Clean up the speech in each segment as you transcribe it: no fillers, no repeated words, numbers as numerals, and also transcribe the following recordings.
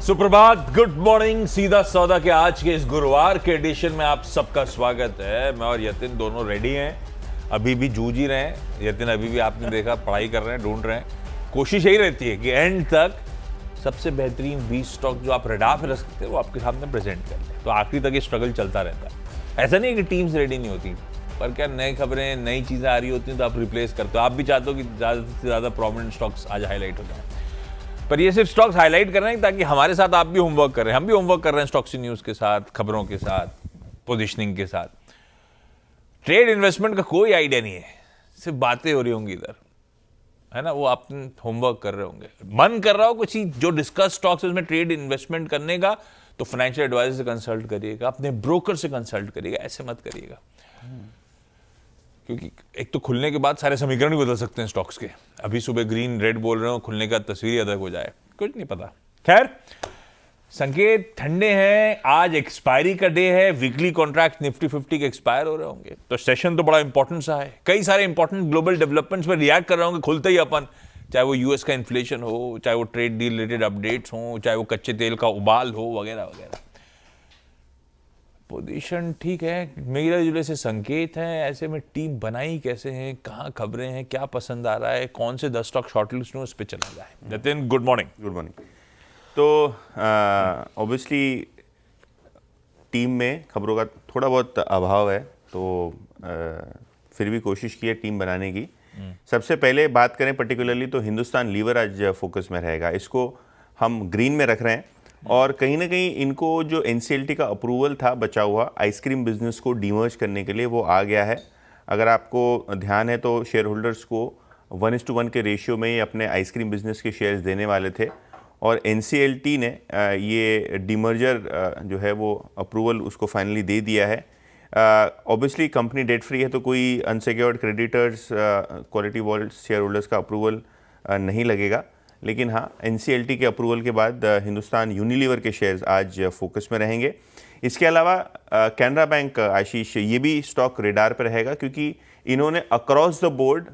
सुप्रभात, good morning. सीधा सौदा के आज के इस गुरुवार के एडिशन में आप सबका स्वागत है। मैं और यतिन दोनों रेडी हैं, अभी भी जूझ ही रहे हैं। यतिन अभी भी आपने देखा पढ़ाई कर रहे हैं, ढूंढ रहे हैं। कोशिश यही रहती है कि एंड तक सबसे बेहतरीन 20 स्टॉक जो आप रडार पे रख सकते हैं वो आपके सामने प्रेजेंट कर लें। तो आखिरी तक ये स्ट्रगल चलता रहता है। ऐसा नहीं है कि टीम्स रेडी नहीं होती, पर क्या नई खबरें, नई चीज़ें आ रही होती हैं तो आप रिप्लेस करते हो। आप भी चाहते हो कि ज़्यादा से ज़्यादा प्रोमिनेंट स्टॉक्स आज हाईलाइट हो जाए, पर ये सिर्फ स्टॉक्स हाईलाइट कर रहे हैं ताकि हमारे साथ आप भी होमवर्क कर रहे हैं। हम भी होमवर्क कर रहे हैं स्टॉक्सी न्यूज़ के साथ, खबरों के साथ, पोजीशनिंग के साथ। ट्रेड इन्वेस्टमेंट का कोई आइडिया नहीं है, सिर्फ बातें हो रही होंगी इधर, है ना। वो आप होमवर्क कर रहे होंगे, मन कर रहा हो कुछ चीज जो डिस्कस स्टॉक्स उसमें ट्रेड इन्वेस्टमेंट करने का, तो फाइनेंशियल एडवाइजर से कंसल्ट करिएगा, अपने ब्रोकर से कंसल्ट करिएगा। ऐसे मत करिएगा, क्योंकि एक तो खुलने के बाद सारे समीकरण भी बदल सकते हैं स्टॉक्स के। अभी सुबह ग्रीन रेड बोल रहे हो, खुलने का तस्वीर अलग हो जाए, कुछ नहीं पता। खैर, संकेत ठंडे हैं। आज एक्सपायरी का डे है, वीकली कॉन्ट्रैक्ट निफ्टी 50 के एक्सपायर हो रहे होंगे, तो सेशन तो बड़ा इंपॉर्टेंट सा है। कई सारे इंपॉर्टेंट ग्लोबल डेवलपमेंट्स पर रिएक्ट कर रहे होंगे खुलते ही अपन, चाहे वो यूएस का इन्फ्लेशन हो, चाहे वो ट्रेड डील रिलेटेड अपडेट्स हो, चाहे वो कच्चे तेल का उबाल हो, वगैरह वगैरह। पोजीशन ठीक है, मेरा जुले से संकेत हैं। ऐसे में टीम बनाई कैसे हैं, कहाँ खबरें हैं, क्या पसंद आ रहा है, कौन से 10 स्टॉक शॉर्टलिस्ट में उस पर चला जाए। Nitin, good morning. Good morning. तो ऑब्वियसली टीम में खबरों का थोड़ा बहुत अभाव है, तो फिर भी कोशिश की है टीम बनाने की। सबसे पहले बात करें पर्टिकुलरली तो हिंदुस्तान लीवर आज फोकस में रहेगा। इसको हम ग्रीन में रख रहे हैं, और कहीं ना कहीं इनको जो एनसीएलटी का अप्रूवल था बचा हुआ आइसक्रीम बिजनेस को डीमर्ज करने के लिए, वो आ गया है। अगर आपको ध्यान है तो शेयर होल्डर्स को 1:1 के रेशियो में ही अपने आइसक्रीम बिजनेस के शेयर्स देने वाले थे, और एनसीएलटी ने ये डीमर्जर जो है वो अप्रूवल उसको फाइनली दे दिया है। ऑब्वियसली कंपनी डेट फ्री है, तो कोई अनसिक्योर्ड क्रेडिटर्स, क्वालिटी वॉल्ट शेयर होल्डर्स का अप्रूवल नहीं लगेगा। लेकिन हाँ, एनसीएलटी के अप्रूवल के बाद हिंदुस्तान यूनिलीवर के शेयर्स आज फोकस में रहेंगे। इसके अलावा कैनरा बैंक, आशीष, ये भी स्टॉक रेडार पर रहेगा, क्योंकि इन्होंने अक्रॉस द बोर्ड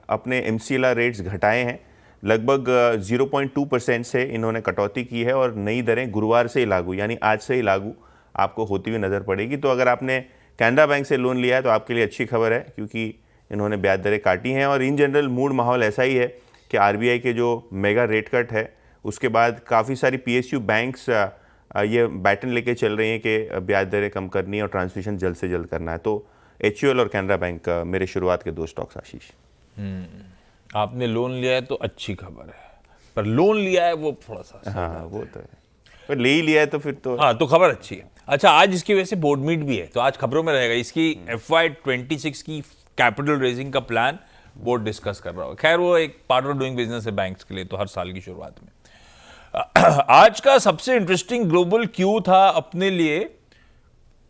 अपने एमसीएलआर रेट्स घटाए हैं। लगभग 0.2% से इन्होंने कटौती की है, और नई दरें गुरुवार से ही लागू, यानी आज से ही लागू आपको होती हुई नज़र पड़ेगी। तो अगर आपने कैनरा बैंक से लोन लिया है तो आपके लिए अच्छी खबर है, क्योंकि इन्होंने ब्याज दरें काटी हैं। और इन जनरल मूड माहौल ऐसा ही है कि आरबीआई के जो मेगा रेट कट है उसके बाद काफ़ी सारी पीएसयू बैंक्स ये बैटन लेके चल रही हैं कि ब्याज दरें कम करनी है और ट्रांसमिशन जल्द से जल्द करना है। तो एचयूएल और कैनरा बैंक मेरे शुरुआत के 2 स्टॉक्स। आशीष, आपने लोन लिया है तो अच्छी खबर है, पर लोन लिया है वो थोड़ा सा, हाँ वो तो है, पर ले ही लिया है तो फिर तो हाँ, तो खबर अच्छी है। अच्छा, आज इसकी वजह से बोर्ड मीट भी है, तो आज खबरों में रहेगा। इसकी FY26 की कैपिटल रेजिंग का प्लान बोर्ड डिस्कस कर रहा होगा। खैर, वो एक पार्ट ऑफ डूइंग बिजनेस है बैंक्स के लिए, तो हर साल की शुरुआत में। आज का सबसे इंटरेस्टिंग ग्लोबल क्यू था अपने लिए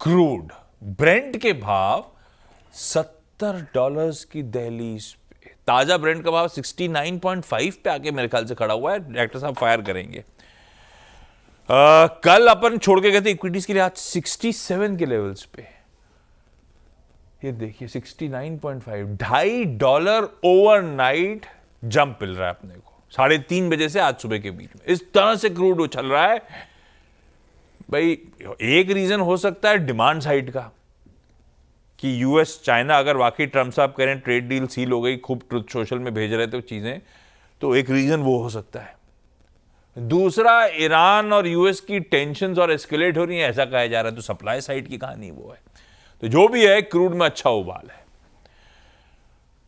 क्रूड। ब्रेंट के भाव $70 की दहलीज पे, ताजा ब्रेंट का भाव 69.5 पे आके मेरे ख्याल से खड़ा हुआ है। डायरेक्टर साहब फायर करेंगे। कल अपन छोड़ के गए थे इक्विटीज के लिए, आज 67 के लेवल्स पे। ये देखिए 69.5, $2.5 ओवरनाइट जंप मिल रहा है अपने को 3:30 बजे से आज सुबह के बीच में। इस तरह से क्रूड उछल रहा है भाई। एक रीजन हो सकता है डिमांड साइड का, कि यूएस चाइना अगर वाकई ट्रम्प साहब करें ट्रेड डील सील हो गई, खूब ट्रुथ सोशल में भेज रहे थे चीजें, तो एक रीजन वो हो सकता है। दूसरा, ईरान और यूएस की टेंशंस और एस्केलेट हो रही है, ऐसा कहा जा रहा है। तो सप्लाई साइड की कहानी वो है। तो जो भी है, क्रूड में अच्छा उबाल है।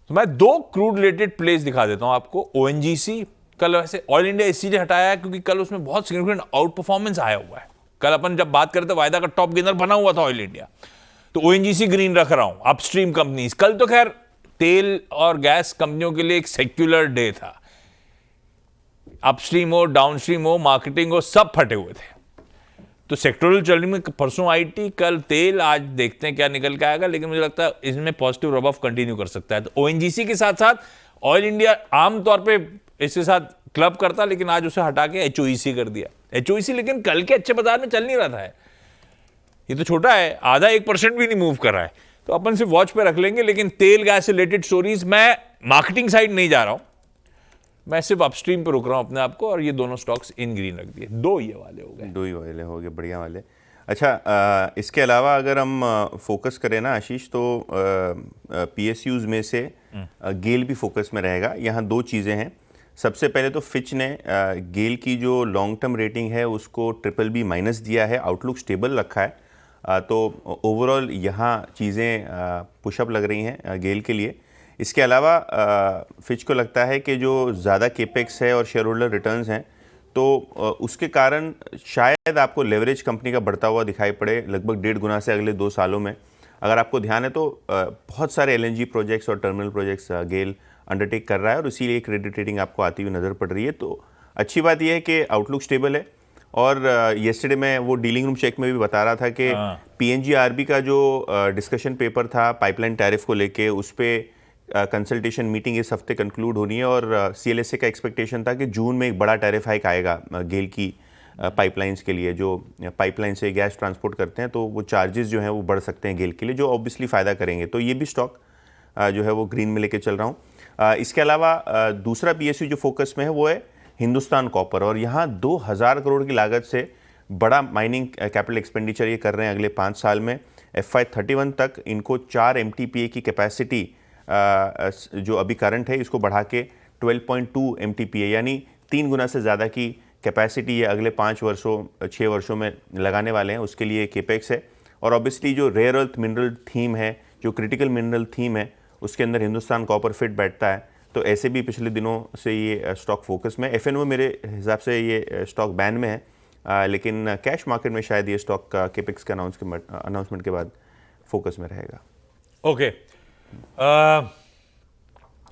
तो मैं 2 क्रूड रिलेटेड प्लेस दिखा देता हूं आपको। ओएनजीसी कल, वैसे ऑयल इंडिया इसीलिए हटाया है क्योंकि कल उसमें बहुत सिग्निफिकेंट आउट परफॉर्मेंस आया हुआ है। कल अपन जब बात करते वायदा का टॉप गेनर बना हुआ था ऑयल इंडिया, तो ओएनजीसी ग्रीन रख रहा हूं। अपस्ट्रीम कंपनीज, कल तो खैर तेल और गैस कंपनियों के लिए एक सेक्युलर डे था। अपस्ट्रीम हो, डाउनस्ट्रीम हो, मार्केटिंग हो, सब फटे हुए थे। तो सेक्टोरल चलने में परसों आईटी, कल तेल, आज देखते हैं क्या निकल के आएगा। लेकिन मुझे लगता है इसमें पॉजिटिव रब ऑफ कंटिन्यू कर सकता है। तो ओएनजीसी के साथ साथ ऑयल इंडिया आमतौर पे इसके साथ क्लब करता, लेकिन आज उसे हटा के एचओईसी कर दिया। एचओईसी लेकिन कल के अच्छे बाजार में चल नहीं रहा था। ये तो छोटा है, आधा 1% भी नहीं मूव कर रहा है, तो अपन सिर्फ वॉच पे रख लेंगे। लेकिन तेल गैस से रिलेटेड स्टोरीज, मैं मार्केटिंग साइड नहीं जा रहा हूं, मैं सिर्फ अपस्ट्रीम पे रोक रहा हूँ अपने आप को, और ये दोनों स्टॉक्स इन ग्रीन रख दिए, 2 ये वाले हो गए। 2 ही वाले हो गए, बढ़िया वाले। अच्छा, इसके अलावा अगर हम फोकस करें ना आशीष, तो PSUs में से गेल भी फोकस में रहेगा। यहाँ 2 चीज़ें हैं। सबसे पहले तो फिच ने गेल की जो लॉन्ग टर्म रेटिंग है उसको BBB- दिया है, आउटलुक स्टेबल रखा है। तो ओवरऑल यहाँ चीज़ें पुशअप लग रही हैं गेल के लिए। इसके अलावा फिच को लगता है कि जो ज़्यादा केपेक्स है और शेयर होल्डर रिटर्न्स हैं, तो उसके कारण शायद आपको लेवरेज कंपनी का बढ़ता हुआ दिखाई पड़े, लगभग 1.5 गुना से अगले 2 सालों में। अगर आपको ध्यान है तो बहुत सारे LNG प्रोजेक्ट्स और टर्मिनल प्रोजेक्ट्स गेल अंडरटेक कर रहा है, और इसीलिए क्रेडिट रेटिंग आपको आती हुई नज़र पड़ रही है। तो अच्छी बात यह है कि आउटलुक स्टेबल है। और येस्टरडे में वो डीलिंग रूम चेक में भी बता रहा था कि PNGRB का जो डिस्कशन पेपर था पाइपलाइन टैरिफ को लेके, उस पर कंसल्टेशन मीटिंग इस हफ्ते कंक्लूड होनी है, और CLSA का एक्सपेक्टेशन था कि जून में एक बड़ा टैरिफ हाइक आएगा गेल की पाइपलाइंस के लिए। जो पाइपलाइन से गैस ट्रांसपोर्ट करते हैं, तो वो चार्जेस जो हैं वो बढ़ सकते हैं गेल के लिए, जो ऑब्वियसली फ़ायदा करेंगे। तो ये भी स्टॉक जो है वो ग्रीन में लेके चल रहा हूँ। इसके अलावा दूसरा PSU जो फोकस में है वो है हिंदुस्तान कॉपर, और यहाँ 2000 करोड़ की लागत से बड़ा माइनिंग कैपिटल एक्सपेंडिचर ये कर रहे हैं अगले 5 साल में। FY31 तक इनको 4 MTPA की कैपेसिटी जो अभी करंट है इसको बढ़ा के 12.2 MTPA यानी 3 गुना से ज़्यादा की कैपेसिटी ये अगले 6 वर्षों में लगाने वाले हैं। उसके लिए केपेक्स है, और ऑब्वियसली जो रेयर अर्थ मिनरल थीम है, जो क्रिटिकल मिनरल थीम है, उसके अंदर हिंदुस्तान कॉपर फिट बैठता है। तो ऐसे भी पिछले दिनों से ये स्टॉक फोकस में। FNO मेरे हिसाब से ये स्टॉक बैन में है, लेकिन कैश मार्केट में शायद ये स्टॉक केपेक्स के अनाउंसमेंट के बाद फोकस में रहेगा। ओके,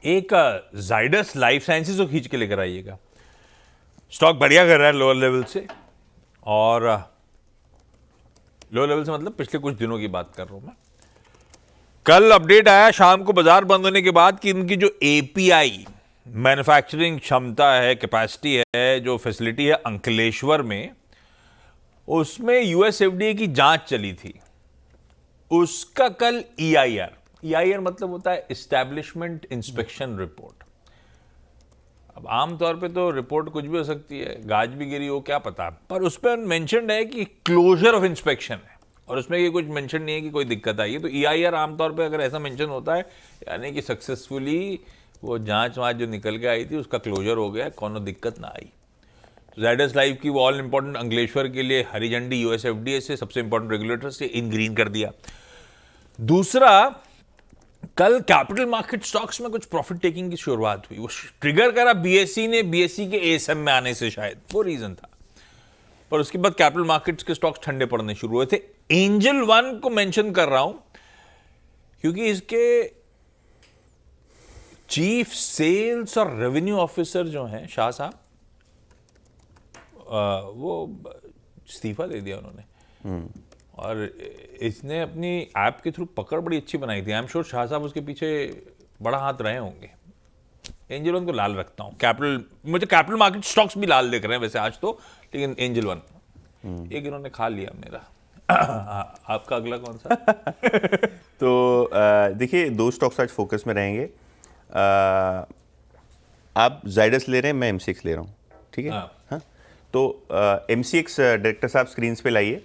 एक जाइडस लाइफ साइंसेज को खींच के लेकर आइएगा। स्टॉक बढ़िया कर रहा है लोअर लेवल से, और लोअर लेवल से मतलब पिछले कुछ दिनों की बात कर रहा हूं मैं। कल अपडेट आया शाम को बाजार बंद होने के बाद कि इनकी जो API मैन्युफैक्चरिंग क्षमता है, कैपेसिटी है, जो फैसिलिटी है अंकलेश्वर में, उसमें US FDA की जांच चली थी। उसका कल EIR मतलब होता है इस्टेब्लिशमेंट इंस्पेक्शन रिपोर्ट। अब आमतौर पे तो रिपोर्ट कुछ भी हो सकती है, गाज भी गिरी हो, क्या पता, पर उस पर मेंशन्ड है कि क्लोजर ऑफ इंस्पेक्शन है, और उसमें ये कुछ मेंशन नहीं है कि कोई दिक्कत आई है। तो EIR आमतौर पे अगर ऐसा मेंशन होता है, यानी कि सक्सेसफुली वो जांच वाँच जो निकल के आई थी उसका क्लोजर हो गया, कोनो दिक्कत ना आई। तो ज़ाइडस लाइफ की वो ऑल इंपॉर्टेंट अंकलेश्वर के लिए हरी झंडी US FDA से, सबसे इंपॉर्टेंट रेगुलेटर से, इन ग्रीन कर दिया। दूसरा, कल कैपिटल मार्केट स्टॉक्स में कुछ प्रॉफिट टेकिंग की शुरुआत हुई। वो ट्रिगर करा BSE ने, BSE के ASM में आने से, शायद वो रीजन था। पर उसके बाद कैपिटल मार्केट्स के स्टॉक्स ठंडे पड़ने शुरू हुए थे। एंजल वन को मेंशन कर रहा हूं क्योंकि इसके चीफ सेल्स और रेवेन्यू ऑफिसर जो हैं शाह साहब, वो इस्तीफा दे दिया उन्होंने, और इसने अपनी ऐप के थ्रू पकड़ बड़ी अच्छी बनाई थी। आई एम श्योर शाह साहब उसके पीछे बड़ा हाथ रहे होंगे। एंजल वन को लाल रखता हूँ। मुझे कैपिटल मार्केट स्टॉक्स भी लाल दिख रहे हैं वैसे आज तो, लेकिन एंजल वन एक इन्होंने खा लिया मेरा। आपका अगला कौन सा? तो देखिए 2 स्टॉक्स आज फोकस में रहेंगे। आप जाइडस ले रहे हैं, मैं MCX ले रहा हूँ, ठीक है? हाँ। तो MCX डायरेक्टर साहब स्क्रीन पे लाइए।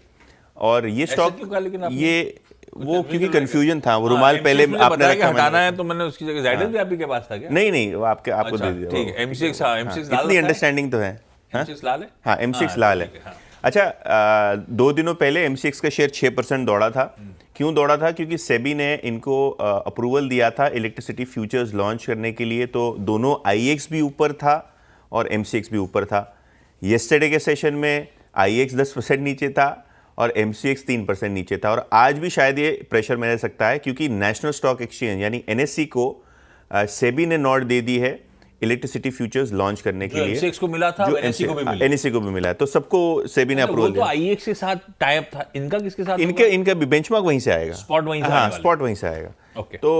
और ये स्टॉक, ये वो क्योंकि कंफ्यूजन था, वो रुमाल पहले आपने रखा, हटाना है तो मैंने उसकी जगह जाइडस भी आपके पास था क्या? नहीं, वो आपको दे दिया। ठीक है, MCX लाल, इतनी अंडरस्टैंडिंग तो है। MCX लाल है? हाँ, MCX लाल है। अच्छा, 2 दिनों पहले MCX का शेयर 6% दौड़ा था। क्यों दौड़ा था? क्योंकि सेबी ने इनको अप्रूवल दिया था इलेक्ट्रिसिटी फ्यूचर्स लॉन्च करने के लिए, तो दोनों IEX भी ऊपर था और MCX भी ऊपर था। येस्टरडे के सेशन में IEX 10% नीचे था और MCX 3% नीचे था, और आज भी शायद ये प्रेशर में रह सकता है क्योंकि नेशनल स्टॉक एक्सचेंज यानी NSE को सेबी ने नोट दे दी है इलेक्ट्रिसिटी फ्यूचर्स लॉन्च करने के लिए। MCX को मिला था, जो NSE को भी मिला है, तो सबको सेबी ने अप्रूवल दिया। तो IEX के साथ टाई अप था, इनका किसके साथ? इनका बेंचमार्क वहीं से आएगा, स्पॉट वहीं से, हाँ, स्पॉट वहीं से आएगा। तो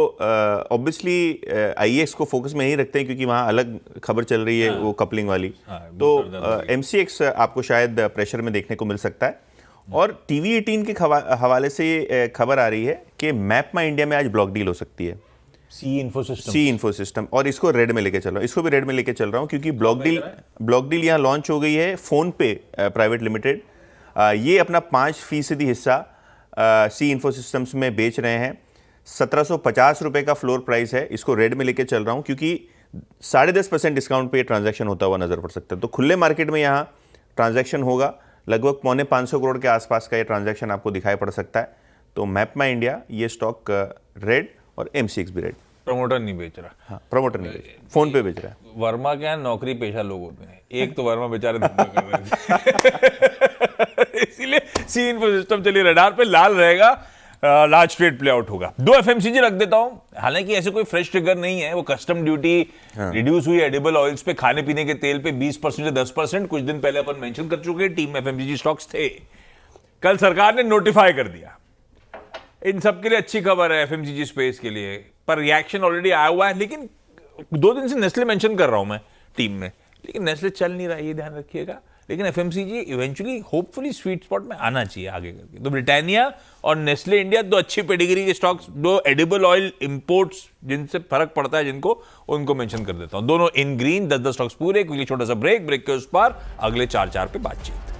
ऑब्वियसली IEX को फोकस में नहीं रखते हैं क्योंकि वहाँ अलग खबर चल रही है, वो कपलिंग वाली। तो MCX आपको शायद प्रेशर में देखने को मिल सकता है। और TV18 के हवाले से खबर आ रही है कि मैपमा इंडिया में आज ब्लॉक डील हो सकती है। सी इन्फोसिस्टम। सी इन्फोसिस्टम, और इसको रेड में लेके चल रहा हूँ, इसको भी रेड में लेके चल रहा हूँ क्योंकि ब्लॉक डील यहाँ लॉन्च हो गई है फोन पे प्राइवेट लिमिटेड। ये अपना 5% हिस्सा सी इन्फोसिस्टम्स में बेच रहे हैं। 1750 रुपये का फ्लोर प्राइस है, इसको रेड में लेके चल रहा हूँ क्योंकि 10.5% डिस्काउंट पे ये ट्रांजैक्शन होता हुआ नजर पड़ सकता है। तो खुले मार्केट में यहाँ ट्रांजैक्शन होगा, लगभग 450 करोड़ के आसपास का ये ट्रांजैक्शन आपको दिखाई पड़ सकता है। तो मैप माई इंडिया ये स्टॉक रेड और MCX भी रेड। प्रमोटर नहीं बेच रहा। हाँ, प्रमोटर नहीं बेच, फोन पे बेच रहा है। वर्मा क्या है, नौकरी पेशा लोग होते हैं, एक तो वर्मा बेचारे धंधा कर रहे थे इसीलिए सी इन्फोसिस्टम चलिए रडार पे लाल रहेगा, लार्ज ट्रेड प्ले आउट होगा। 2 FMCG रख देता हूं, हालांकि ऐसे कोई फ्रेश ट्रिगर नहीं है, वो कस्टम ड्यूटी रिड्यूस हुई एडिबल ऑयल्स पे, खाने पीने के तेल पे 20% से 10%, कुछ दिन पहले अपन मेंशन कर चुके, टीम FMCG स्टॉक्स थे। कल सरकार ने नोटिफाई कर दिया, इन सब के लिए अच्छी खबर है FMCG स्पेस के लिए, पर रिएक्शन ऑलरेडी आया हुआ है। लेकिन 2 दिन से नेस्ले मेंशन कर रहा हूं मैं टीम में, लेकिन नेस्ले चल नहीं रहा है, ये ध्यान रखिएगा। लेकिन FMCG eventually hopefully sweet spot में आना चाहिए आगे करके। तो ब्रिटानिया और नेस्ले इंडिया 2 अच्छी पेडिग्री के स्टॉक्स, 2 एडिबल ऑयल इंपोर्ट्स जिनसे फर्क पड़ता है जिनको, उनको मेंशन कर देता हूं। दोनों इन ग्रीन, 10 स्टॉक्स पूरे। क्योंकि छोटा सा ब्रेक के उस पार अगले 4 पे बातचीत।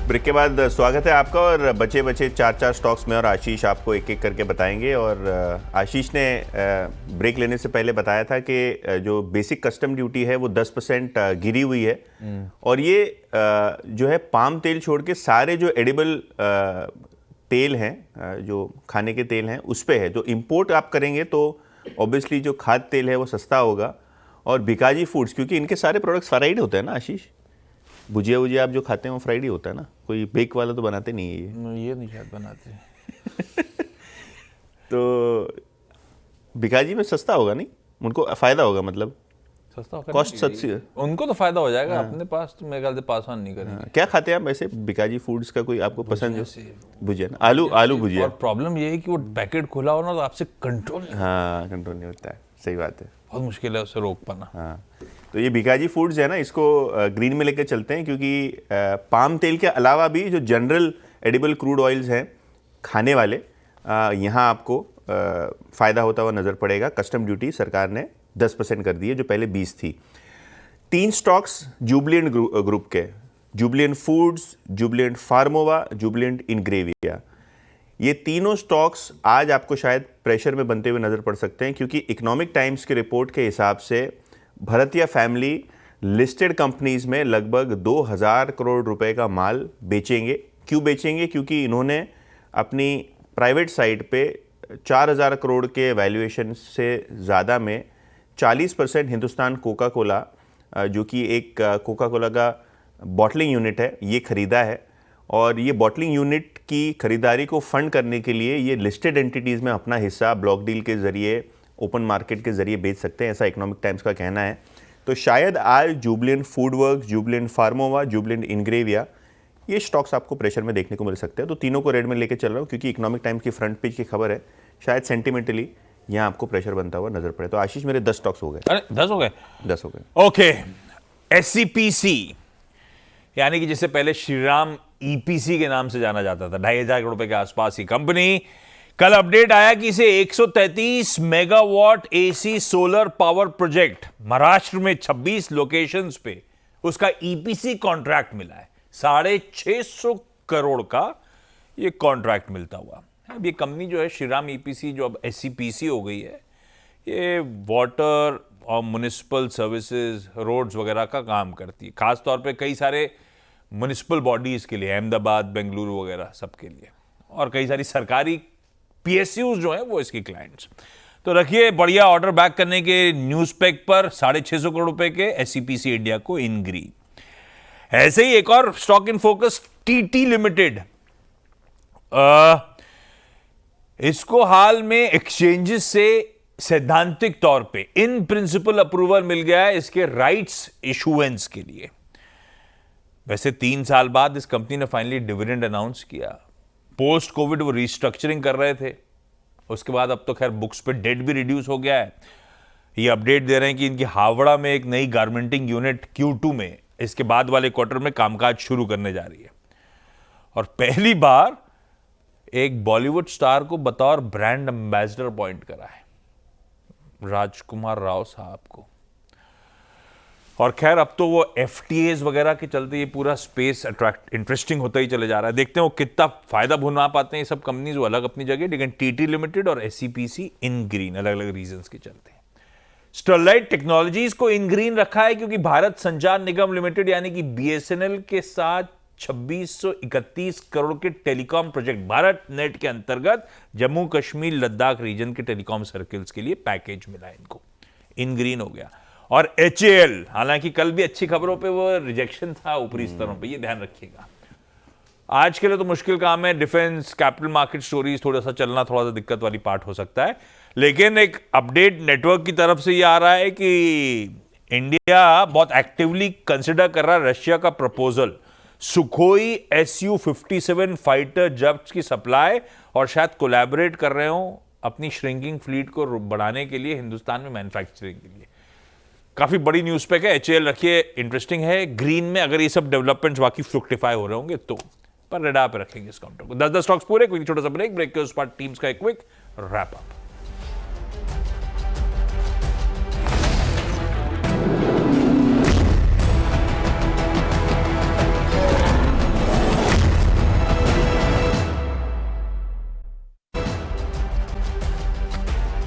ब्रेक के बाद स्वागत है आपका, और बचे 4 स्टॉक्स में और आशीष आपको एक एक करके बताएंगे। और आशीष ने ब्रेक लेने से पहले बताया था कि जो बेसिक कस्टम ड्यूटी है वो 10% गिरी हुई है, और ये जो है पाम तेल छोड़ के सारे जो एडिबल तेल हैं, जो खाने के तेल हैं, उस पे है। जो इंपोर्ट आप करेंगे तो ऑब्वियसली जो खाद्य तेल है वो सस्ता होगा। और भिकाजी फूड्स, क्योंकि इनके सारे प्रोडक्ट्स फ्राइड होते हैं ना आशीष, भुजिया आप जो खाते हैं वो फ्राइड ही होता है ना, कोई बेक वाला तो बनाते नहीं है ये नहीं शायद बनाते तो भिकाजी में सस्ता होगा, नहीं उनको फायदा होगा, मतलब सस्ता होगा, कॉस्ट सस्ती है, उनको तो फायदा हो जाएगा। अपने पास तो मेरे ख्याल से पास ऑन नहीं करेंगे। क्या खाते हैं आप वैसे भिकाजी फूड्स का, कोई आपको पसंद है? भुजिया ना, आलू भुजिया। और प्रॉब्लम ये है कि वो पैकेट खुला हो ना तो आपसे कंट्रोल कंट्रोल नहीं होता है, सही बात है, बहुत मुश्किल है उसे रोक पाना। हाँ, तो ये भिकाजी फूड्स है ना, इसको ग्रीन में लेकर चलते हैं क्योंकि पाम तेल के अलावा भी जो जनरल एडिबल क्रूड ऑयल्स हैं खाने वाले, यहाँ आपको फ़ायदा होता हुआ नज़र पड़ेगा। कस्टम ड्यूटी सरकार ने 10% कर दी है, जो पहले 20 थी। 3 स्टॉक्स जुबिलेंट ग्रुप के, जुबिलेंट फूड्स, जुबिलेंट फार्मोवा, जुबिलेंट इनग्रेविया, ये तीनों स्टॉक्स आज आपको शायद प्रेशर में बनते हुए नज़र पड़ सकते हैं, क्योंकि इकोनॉमिक टाइम्स के रिपोर्ट के हिसाब से भरतिया फैमिली लिस्टेड कंपनीज में लगभग 2000 करोड़ रुपए का माल बेचेंगे। क्यों बेचेंगे? क्योंकि इन्होंने अपनी प्राइवेट साइट पे 4000 करोड़ के वैल्यूएशन से ज़्यादा में 40% हिंदुस्तान कोका कोला, जो कि एक कोका कोला का बॉटलिंग यूनिट है, ये ख़रीदा है। और ये बॉटलिंग यूनिट की खरीदारी को फंड करने के लिए ये लिस्टेड एंटिटीज़ में अपना हिस्सा ब्लॉक डील के ज़रिए, ओपन मार्केट के ज़रिए बेच सकते हैं, ऐसा इकोनॉमिक टाइम्स का कहना है। तो शायद आज जुबिलेंट फूडवर्क्स, जुबिलेंट फार्मोवा, जुबिलेंट इनग्रेविया, ये स्टॉक्स आपको प्रेशर में देखने को मिल सकते हैं। तो तीनों को रेड में लेके चल रहा हूँ क्योंकि इकोनॉमिक टाइम्स की फ्रंट पेज की खबर है, शायद सेंटिमेंटली यहाँ आपको प्रेशर बनता हुआ नजर पड़े। तो आशीष, मेरे 10 स्टॉक्स हो गए। अरे 10 हो गए? 10 हो गए। ओके, SCPC यानी कि जिससे पहले श्रीराम EPC के नाम से जाना जाता था, 2500 करोड़ रुपए के आसपास की कंपनी, कल अपडेट आया कि इसे 133 megawatt AC solar power project Maharashtra में 26 लोकेशंस पे उसका EPC कॉन्ट्रैक्ट मिला है। 650 करोड़ का ये कॉन्ट्रैक्ट मिलता हुआ। अब ये कंपनी जो है श्रीराम EPC, जो अब SCPC हो गई है, ये वाटर और म्युनिसिपल सर्विसेज, रोड्स वगैरह का काम करती है, खास तौर पे कई सारे म्युनिसिपल बॉडीज के लिए, अहमदाबाद, बेंगलुरु वगैरह सबके लिए, और कई सारी सरकारी PSUs जो हैं वो इसकी क्लाइंट्स। तो रखिए बढ़िया ऑर्डर बैक करने के न्यूज पैक पर 650 करोड़ रुपए के SCPC इंडिया को इन ग्रीन। ऐसे ही एक और stock in focus, TT limited, इसको हाल में एक्सचेंजेस से सैद्धांतिक तौर पे इन प्रिंसिपल अप्रूवल मिल गया है इसके राइट्स इशुएंस के लिए। वैसे 3 साल बाद इस कंपनी ने फाइनली डिविडेंड अनाउंस किया। पोस्ट कोविड वो रिस्ट्रक्चरिंग कर रहे थे, उसके बाद अब तो खैर बुक्स पे डेट भी रिड्यूस हो गया है। ये अपडेट दे रहे हैं कि इनकी हावड़ा में एक नई गारमेंटिंग यूनिट Q2 में इसके बाद वाले क्वार्टर में कामकाज शुरू करने जा रही है। और पहली बार एक बॉलीवुड स्टार को बतौर ब्रांड एम्बेसडर अपॉइंट करा है, राजकुमार राव साहब को। और खैर अब तो वो FTAs वगैरह के चलते ये पूरा स्पेस इंटरेस्टिंग होता ही चले जा रहा है। देखते हैं वो कितना फायदा भुना पाते हैं ये सब कंपनीज, वो अलग अपनी जगह, लेकिन TT लिमिटेड और SCPC इन ग्रीन अलग अलग रीजंस के चलते हैं। स्टरलाइट टेक्नोलॉजीज को इन ग्रीन रखा है क्योंकि भारत संचार निगम लिमिटेड यानी कि BSNL के साथ 2631 करोड़ के टेलीकॉम प्रोजेक्ट भारत नेट के अंतर्गत जम्मू कश्मीर लद्दाख रीजन के टेलीकॉम सर्किल्स के लिए पैकेज मिला है इनको, इन ग्रीन हो गया। और HAL, हालांकि कल भी अच्छी खबरों पे वो रिजेक्शन था ऊपरी स्तरों पे, ये ध्यान रखिएगा। आज के लिए तो मुश्किल काम है, डिफेंस कैपिटल मार्केट स्टोरीज थोड़ा सा चलना थोड़ा सा दिक्कत वाली पार्ट हो सकता है, लेकिन एक अपडेट नेटवर्क की तरफ से ये आ रहा है कि इंडिया बहुत एक्टिवली कंसिडर कर रहा है रशिया का proposal Sukhoi Su-57 fighter jets की सप्लाई, और शायद कोलैबोरेट कर रहे हो अपनी श्रिंकिंग फ्लीट को बढ़ाने के लिए हिंदुस्तान में मैन्युफैक्चरिंग के लिए। काफी बड़ी न्यूज पैक है, HAL रखिए, इंटरेस्टिंग है ग्रीन में अगर ये सब डेवलपमेंट्स बाकी फ्रुक्टिफाई हो रहे होंगे तो, पर रेडार पे रखेंगे इस काउंटर को। 10 स्टॉक्स पूरे, कोई छोटा सा ब्रेक के उस पर टीम्स का एक क्विक रैप अप।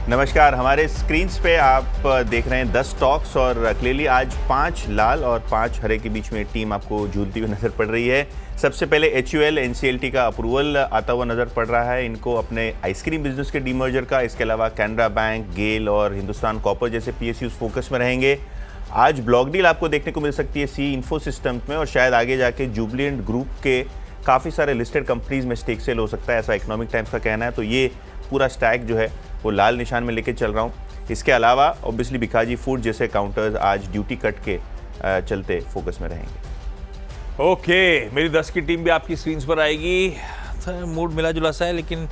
नमस्कार, हमारे स्क्रीन्स पे आप देख रहे हैं 10 स्टॉक्स, और क्लियरली आज 5 लाल और 5 हरे के बीच में टीम आपको झूलती हुई नजर पड़ रही है। सबसे पहले HUL NCLT का अप्रूवल आता हुआ नजर पड़ रहा है इनको अपने आइसक्रीम बिजनेस के डीमर्जर का। इसके अलावा कैनरा बैंक, गेल और हिंदुस्तान कॉपर जैसे PSUs फोकस में रहेंगे। आज ब्लॉक डील आपको देखने को मिल सकती है सी इन्फो सिस्टम्स में, और शायद आगे जाके जुबलिएंट ग्रुप के काफ़ी सारे लिस्टेड कंपनीज में स्टेक सेल हो सकता है, ऐसा इकोनॉमिक टाइम्स का कहना है। तो ये पूरा स्टैक जो है वो लाल निशान में लेके चल रहा हूँ। इसके अलावा ऑब्वियसली भिखाजी फूड जैसे काउंटर्स आज ड्यूटी कट के चलते फोकस में रहेंगे। ओके, मेरी 10 की टीम भी आपकी स्क्रीन पर आएगी। मूड मिला जुला सा है, लेकिन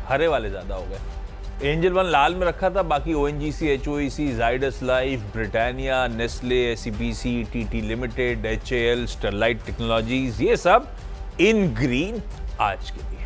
हरे वाले ज़्यादा हो गए। एंजल वन लाल में रखा था, बाकी ONGC, HOEC, Zydus life, Britannia, Nestle, SCPC, TT limited, HAL, Sterlite technologies, ये सब इन ग्रीन आज के लिए।